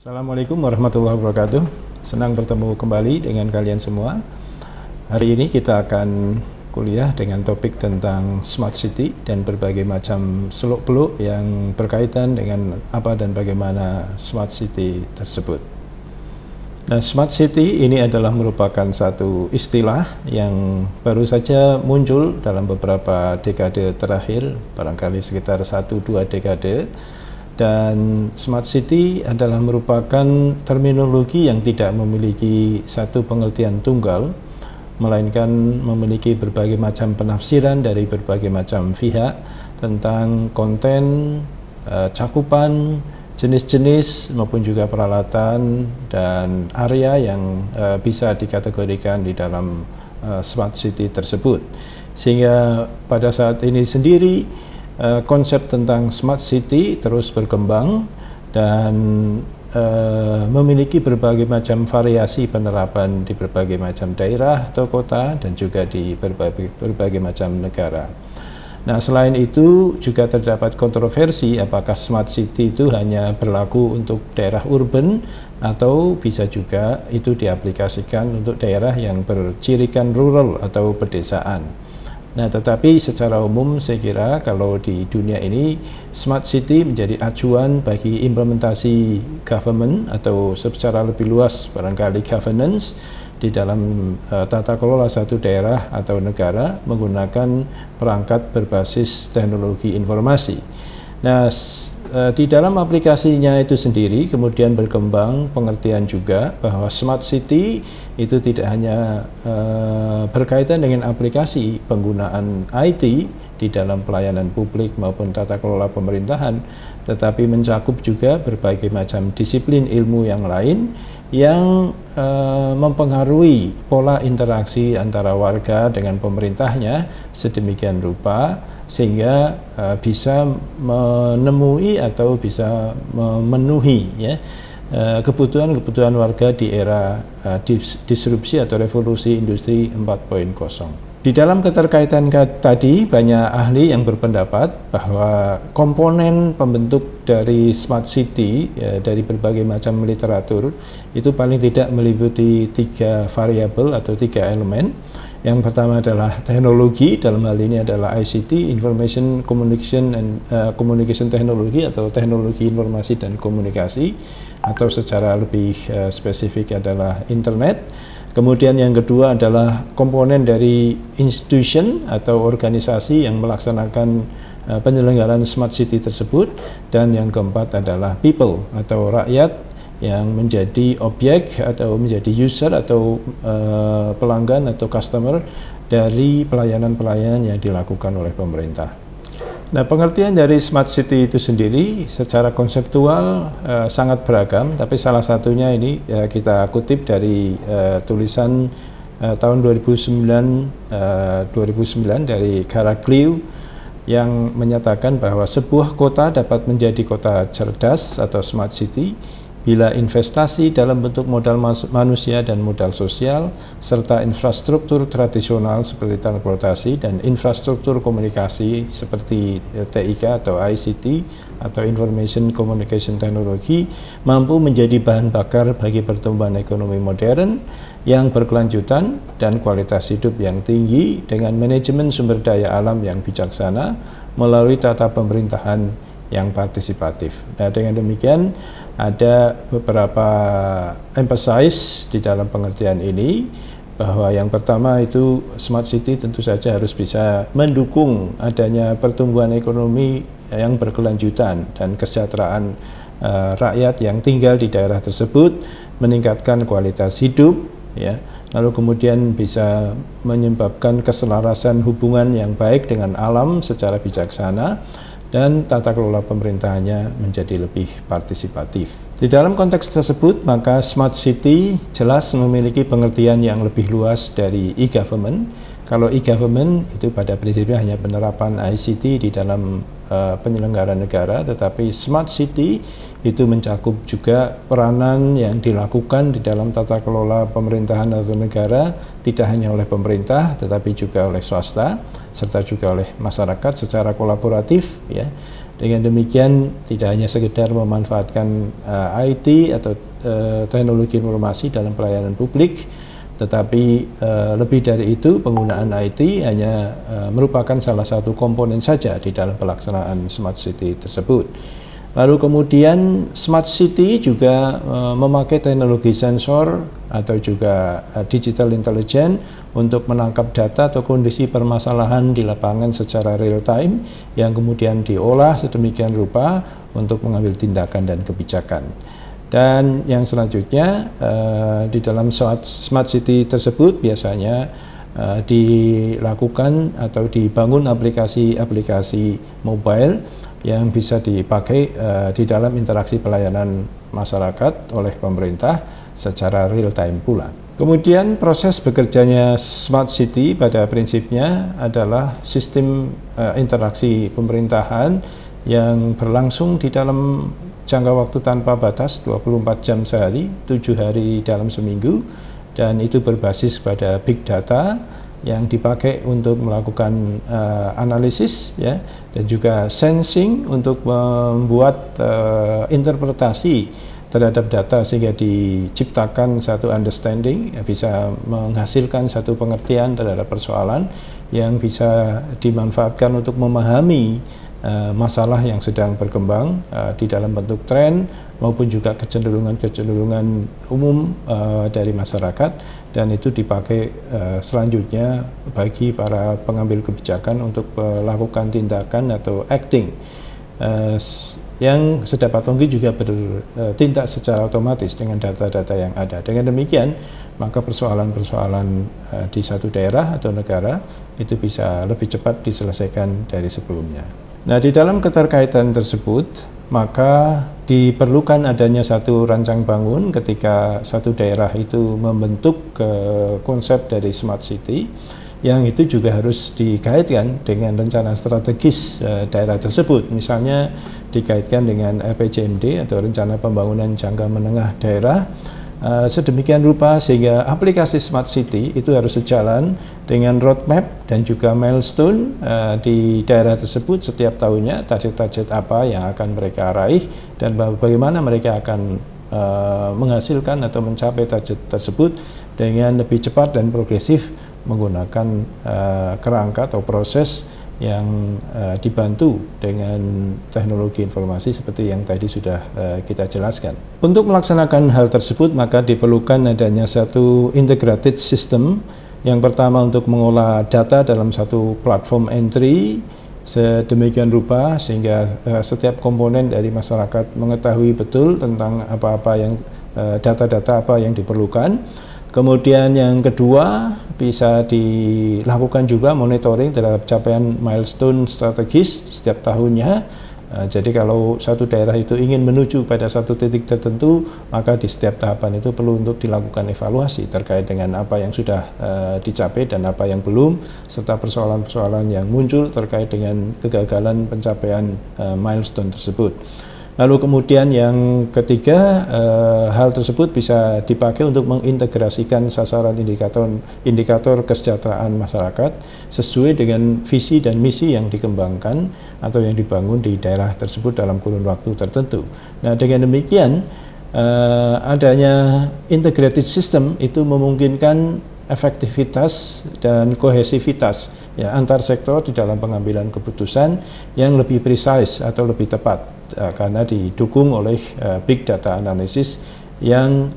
Assalamualaikum warahmatullahi wabarakatuh. Senang bertemu kembali dengan kalian semua. Hari ini kita akan kuliah dengan topik tentang Smart City dan berbagai macam seluk-beluk yang berkaitan dengan apa dan bagaimana Smart City tersebut. Nah, Smart City ini adalah merupakan satu istilah yang baru saja muncul dalam beberapa dekade terakhir, barangkali sekitar 1-2 dekade. Dan Smart City adalah merupakan terminologi yang tidak memiliki satu pengertian tunggal, melainkan memiliki berbagai macam penafsiran dari berbagai macam pihak tentang konten, cakupan, jenis-jenis maupun juga peralatan dan area yang bisa dikategorikan di dalam Smart City tersebut. Sehingga pada saat ini sendiri konsep tentang Smart City terus berkembang dan memiliki berbagai macam variasi penerapan di berbagai macam daerah atau kota dan juga di berbagai macam negara. Nah, selain itu juga terdapat kontroversi apakah Smart City itu hanya berlaku untuk daerah urban atau bisa juga itu diaplikasikan untuk daerah yang bercirikan rural atau pedesaan. Nah, tetapi secara umum saya kira kalau di dunia ini Smart City menjadi acuan bagi implementasi government atau secara lebih luas barangkali governance di dalam tata kelola satu daerah atau negara menggunakan perangkat berbasis teknologi informasi. Nah, di dalam aplikasinya itu sendiri kemudian berkembang pengertian juga bahwa Smart City itu tidak hanya berkaitan dengan aplikasi penggunaan IT di dalam pelayanan publik maupun tata kelola pemerintahan, tetapi mencakup juga berbagai macam disiplin ilmu yang lain yang mempengaruhi pola interaksi antara warga dengan pemerintahnya sedemikian rupa sehingga bisa menemui atau bisa memenuhi ya kebutuhan-kebutuhan warga di era disrupsi atau revolusi industri 4.0. Di dalam keterkaitan tadi banyak ahli yang berpendapat bahwa komponen pembentuk dari Smart City ya, dari berbagai macam literatur itu paling tidak meliputi 3 variabel atau 3 elemen. Yang pertama adalah teknologi, dalam hal ini adalah ICT, Information Communication and Communication Technology atau teknologi informasi dan komunikasi, atau secara lebih spesifik adalah internet. Kemudian yang kedua adalah komponen dari institution atau organisasi yang melaksanakan penyelenggaraan Smart City tersebut, dan yang keempat adalah people atau rakyat yang menjadi objek atau menjadi user atau pelanggan atau customer dari pelayanan-pelayanan yang dilakukan oleh pemerintah. Nah, pengertian dari Smart City itu sendiri secara konseptual sangat beragam, tapi salah satunya ini kita kutip dari tulisan tahun 2009 dari Caraglio yang menyatakan bahwa sebuah kota dapat menjadi kota cerdas atau Smart City bila investasi dalam bentuk modal manusia dan modal sosial, serta infrastruktur tradisional seperti transportasi dan infrastruktur komunikasi seperti TIK atau ICT atau Information Communication Technology mampu menjadi bahan bakar bagi pertumbuhan ekonomi modern yang berkelanjutan dan kualitas hidup yang tinggi dengan manajemen sumber daya alam yang bijaksana melalui tata pemerintahan yang partisipatif. Nah, dengan demikian ada beberapa emphasize di dalam pengertian ini, bahwa yang pertama itu Smart City tentu saja harus bisa mendukung adanya pertumbuhan ekonomi yang berkelanjutan dan kesejahteraan rakyat yang tinggal di daerah tersebut, meningkatkan kualitas hidup ya, lalu kemudian bisa menyebabkan keselarasan hubungan yang baik dengan alam secara bijaksana, dan tata kelola pemerintahannya menjadi lebih partisipatif. Di dalam konteks tersebut, maka Smart City jelas memiliki pengertian yang lebih luas dari e-government. Kalau e-government itu pada prinsipnya hanya penerapan ICT di dalam penyelenggara negara, tetapi Smart City itu mencakup juga peranan yang dilakukan di dalam tata kelola pemerintahan atau negara, tidak hanya oleh pemerintah tetapi juga oleh swasta serta juga oleh masyarakat secara kolaboratif ya. Dengan demikian tidak hanya sekedar memanfaatkan IT atau teknologi informasi dalam pelayanan publik, tetapi lebih dari itu penggunaan IT hanya merupakan salah satu komponen saja di dalam pelaksanaan Smart City tersebut. Lalu kemudian Smart City juga memakai teknologi sensor atau juga digital intelligence untuk menangkap data atau kondisi permasalahan di lapangan secara real time yang kemudian diolah sedemikian rupa untuk mengambil tindakan dan kebijakan. Dan yang selanjutnya di dalam Smart City tersebut biasanya dilakukan atau dibangun aplikasi-aplikasi mobile yang bisa dipakai di dalam interaksi pelayanan masyarakat oleh pemerintah secara real time pula. Kemudian proses bekerjanya Smart City pada prinsipnya adalah sistem interaksi pemerintahan yang berlangsung di dalam jangka waktu tanpa batas 24 jam sehari, 7 hari dalam seminggu, dan itu berbasis pada big data yang dipakai untuk melakukan analisis ya, dan juga sensing untuk membuat interpretasi terhadap data sehingga diciptakan satu understanding, ya, bisa menghasilkan satu pengertian terhadap persoalan yang bisa dimanfaatkan untuk memahami masalah yang sedang berkembang di dalam bentuk tren maupun juga kecenderungan-kecenderungan umum dari masyarakat, dan itu dipakai selanjutnya bagi para pengambil kebijakan untuk melakukan tindakan atau acting yang sedapat mungkin juga bertindak secara otomatis dengan data-data yang ada. Dengan demikian, maka persoalan-persoalan di satu daerah atau negara itu bisa lebih cepat diselesaikan dari sebelumnya. Nah, di dalam keterkaitan tersebut, maka diperlukan adanya satu rancang bangun ketika satu daerah itu membentuk konsep dari Smart City, yang itu juga harus dikaitkan dengan rencana strategis daerah tersebut. Misalnya dikaitkan dengan RPJMD atau Rencana Pembangunan Jangka Menengah Daerah, sedemikian rupa sehingga aplikasi Smart City itu harus sejalan dengan roadmap dan juga milestone di daerah tersebut setiap tahunnya, target-target apa yang akan mereka raih dan bagaimana mereka akan menghasilkan atau mencapai target tersebut dengan lebih cepat dan progresif menggunakan kerangka atau proses yang dibantu dengan teknologi informasi seperti yang tadi sudah kita jelaskan. Untuk melaksanakan hal tersebut, maka diperlukan adanya satu integrated system. Yang pertama untuk mengolah data dalam satu platform entry sedemikian rupa sehingga setiap komponen dari masyarakat mengetahui betul tentang apa-apa yang data-data apa yang diperlukan. Kemudian yang kedua, bisa dilakukan juga monitoring terhadap capaian milestone strategis setiap tahunnya. Jadi kalau satu daerah itu ingin menuju pada satu titik tertentu, maka di setiap tahapan itu perlu untuk dilakukan evaluasi terkait dengan apa yang sudah dicapai dan apa yang belum, serta persoalan-persoalan yang muncul terkait dengan kegagalan pencapaian milestone tersebut. Lalu kemudian yang ketiga, hal tersebut bisa dipakai untuk mengintegrasikan sasaran indikator kesejahteraan masyarakat sesuai dengan visi dan misi yang dikembangkan atau yang dibangun di daerah tersebut dalam kurun waktu tertentu. Nah, dengan demikian adanya integrated system itu memungkinkan efektivitas dan kohesivitas ya, antar sektor di dalam pengambilan keputusan yang lebih precise atau lebih tepat karena didukung oleh big data analysis yang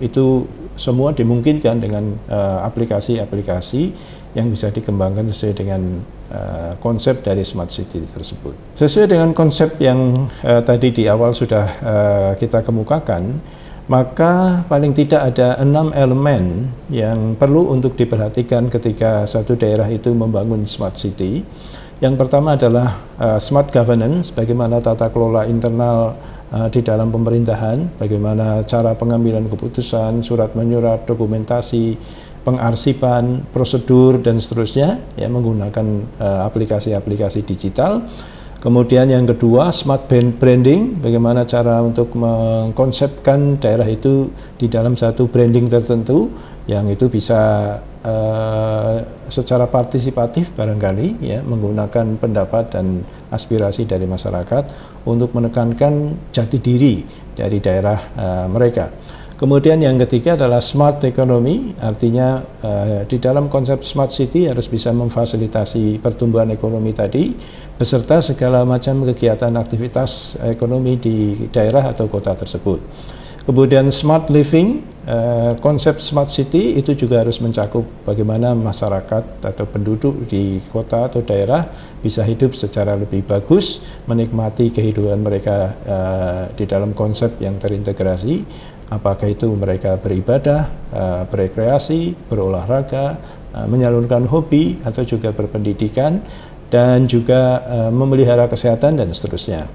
itu semua dimungkinkan dengan aplikasi-aplikasi yang bisa dikembangkan sesuai dengan konsep dari Smart City tersebut. Sesuai dengan konsep yang tadi di awal sudah kita kemukakan, maka paling tidak ada 6 elemen yang perlu untuk diperhatikan ketika suatu daerah itu membangun Smart City. Yang pertama adalah smart governance, bagaimana tata kelola internal di dalam pemerintahan, bagaimana cara pengambilan keputusan, surat menyurat, dokumentasi, pengarsipan, prosedur, dan seterusnya, ya, menggunakan aplikasi-aplikasi digital. Kemudian yang kedua, smart branding, bagaimana cara untuk mengkonsepkan daerah itu di dalam satu branding tertentu yang itu bisa secara partisipatif barangkali ya, menggunakan pendapat dan aspirasi dari masyarakat untuk menekankan jati diri dari daerah mereka. Kemudian yang ketiga adalah smart economy, artinya di dalam konsep smart city harus bisa memfasilitasi pertumbuhan ekonomi tadi beserta segala macam kegiatan aktivitas ekonomi di daerah atau kota tersebut. Kemudian smart living, konsep smart city itu juga harus mencakup bagaimana masyarakat atau penduduk di kota atau daerah bisa hidup secara lebih bagus, menikmati kehidupan mereka di dalam konsep yang terintegrasi, apakah itu mereka beribadah, berekreasi, berolahraga, menyalurkan hobi, atau juga berpendidikan, dan juga memelihara kesehatan dan seterusnya.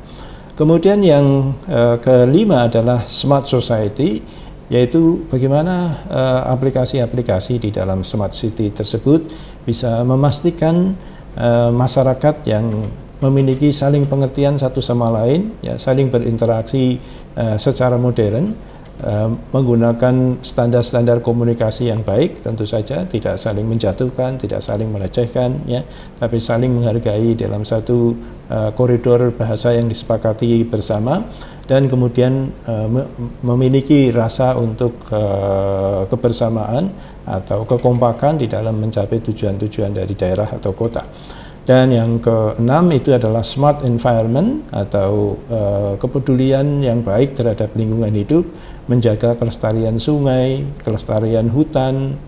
Kemudian yang kelima adalah smart society, yaitu bagaimana aplikasi-aplikasi di dalam smart city tersebut bisa memastikan masyarakat yang memiliki saling pengertian satu sama lain, ya, saling berinteraksi secara modern, menggunakan standar-standar komunikasi yang baik, tentu saja tidak saling menjatuhkan, tidak saling melecehkan, ya, tapi saling menghargai dalam satu koridor bahasa yang disepakati bersama, dan kemudian memiliki rasa untuk kebersamaan atau kekompakan di dalam mencapai tujuan-tujuan dari daerah atau kota. Dan yang keenam itu adalah smart environment atau kepedulian yang baik terhadap lingkungan hidup, menjaga kelestarian sungai, kelestarian hutan,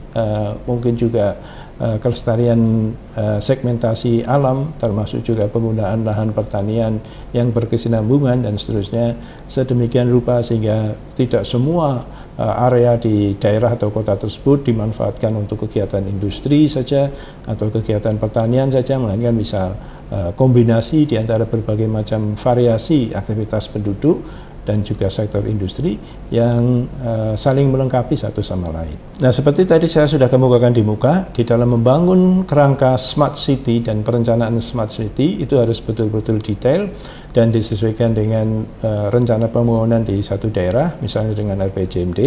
mungkin juga kelestarian segmentasi alam, termasuk juga penggunaan lahan pertanian yang berkesinambungan dan seterusnya, sedemikian rupa sehingga tidak semua area di daerah atau kota tersebut dimanfaatkan untuk kegiatan industri saja atau kegiatan pertanian saja, melainkan bisa kombinasi di antara berbagai macam variasi aktivitas penduduk dan juga sektor industri yang saling melengkapi satu sama lain. Nah, seperti tadi saya sudah kemukakan di muka, di dalam membangun kerangka smart city dan perencanaan smart city itu harus betul-betul detail dan disesuaikan dengan rencana pembangunan di satu daerah, misalnya dengan RPJMD,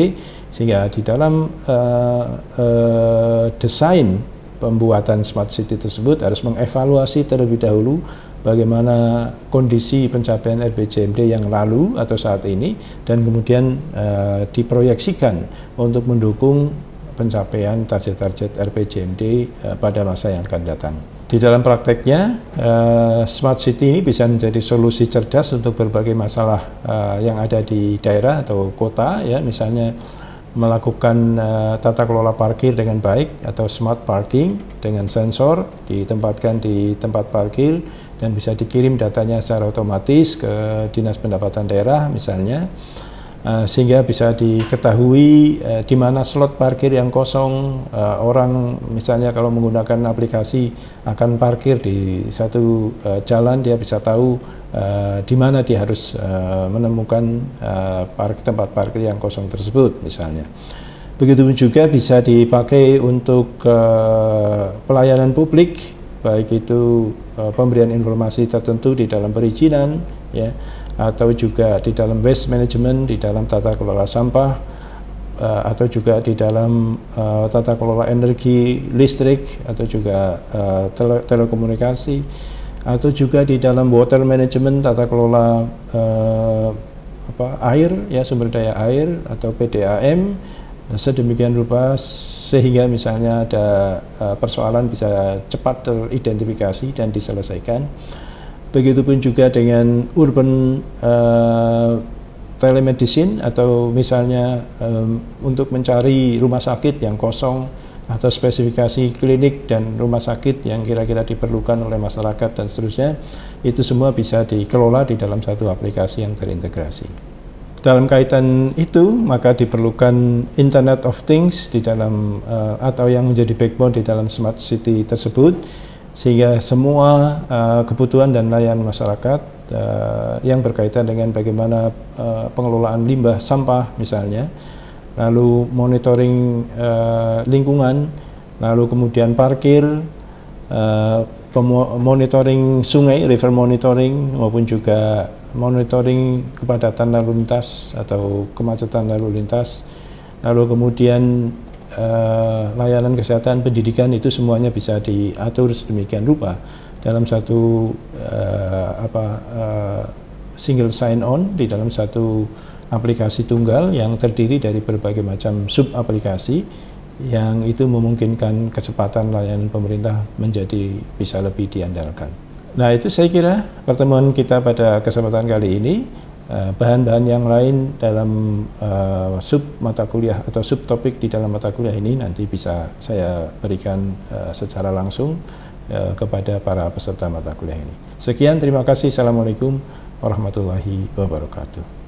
sehingga di dalam desain pembuatan smart city tersebut harus mengevaluasi terlebih dahulu bagaimana kondisi pencapaian RPJMD yang lalu atau saat ini, dan kemudian diproyeksikan untuk mendukung pencapaian target-target RPJMD pada masa yang akan datang. Di dalam prakteknya, smart city ini bisa menjadi solusi cerdas untuk berbagai masalah yang ada di daerah atau kota, ya, misalnya melakukan tata kelola parkir dengan baik atau smart parking dengan sensor ditempatkan di tempat parkir dan bisa dikirim datanya secara otomatis ke Dinas Pendapatan Daerah misalnya, sehingga bisa diketahui di mana slot parkir yang kosong. Orang misalnya kalau menggunakan aplikasi akan parkir di satu jalan, dia bisa tahu di mana dia harus menemukan tempat parkir yang kosong tersebut misalnya. Begitu juga bisa dipakai untuk pelayanan publik, baik itu pemberian informasi tertentu di dalam perizinan, ya, atau juga di dalam waste management, di dalam tata kelola sampah, atau juga di dalam tata kelola energi listrik, atau juga telekomunikasi, atau juga di dalam water management, tata kelola air, ya, sumber daya air atau PDAM, sedemikian rupa sehingga misalnya ada persoalan bisa cepat teridentifikasi dan diselesaikan. Begitupun juga dengan urban telemedicine, atau misalnya untuk mencari rumah sakit yang kosong atau spesifikasi klinik dan rumah sakit yang kira-kira diperlukan oleh masyarakat dan seterusnya, itu semua bisa dikelola di dalam satu aplikasi yang terintegrasi. Dalam kaitan itu, maka diperlukan Internet of Things di dalam atau yang menjadi backbone di dalam smart city tersebut, sehingga semua kebutuhan dan layanan masyarakat yang berkaitan dengan bagaimana pengelolaan limbah sampah misalnya, lalu monitoring lingkungan, lalu kemudian parkir, monitoring sungai, river monitoring, maupun juga monitoring kepadatan lalu lintas atau kemacetan lalu lintas, lalu kemudian layanan kesehatan pendidikan itu semuanya bisa diatur sedemikian rupa dalam satu single sign on di dalam satu aplikasi tunggal yang terdiri dari berbagai macam sub aplikasi yang itu memungkinkan kecepatan layanan pemerintah menjadi bisa lebih diandalkan. Nah, itu saya kira pertemuan kita pada kesempatan kali ini. Bahan-bahan yang lain dalam sub mata kuliah atau subtopik di dalam mata kuliah ini nanti bisa saya berikan secara langsung kepada para peserta mata kuliah ini. Sekian, terima kasih. Assalamualaikum warahmatullahi wabarakatuh.